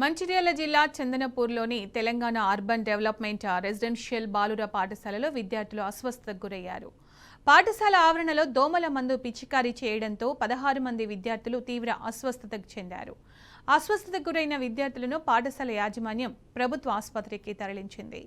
మంచిర్యాల జిల్లా చందనపూర్లోని Telangana urban development residential బాలుర పాఠశాలలో విద్యార్థులు అస్వస్థతకు గురయ్యారు. పాఠశాల ఆవరణలో దోమల మందు పిచికారీ చేయడంతో 16 మంది విద్యార్థులు తీవ్ర అస్వస్థతకు చెందారు. అస్వస్థతకు గురైన విద్యార్థులను పాఠశాల యాజమాన్యం ప్రభుత్వ ఆసుపత్రికి తరలించింది.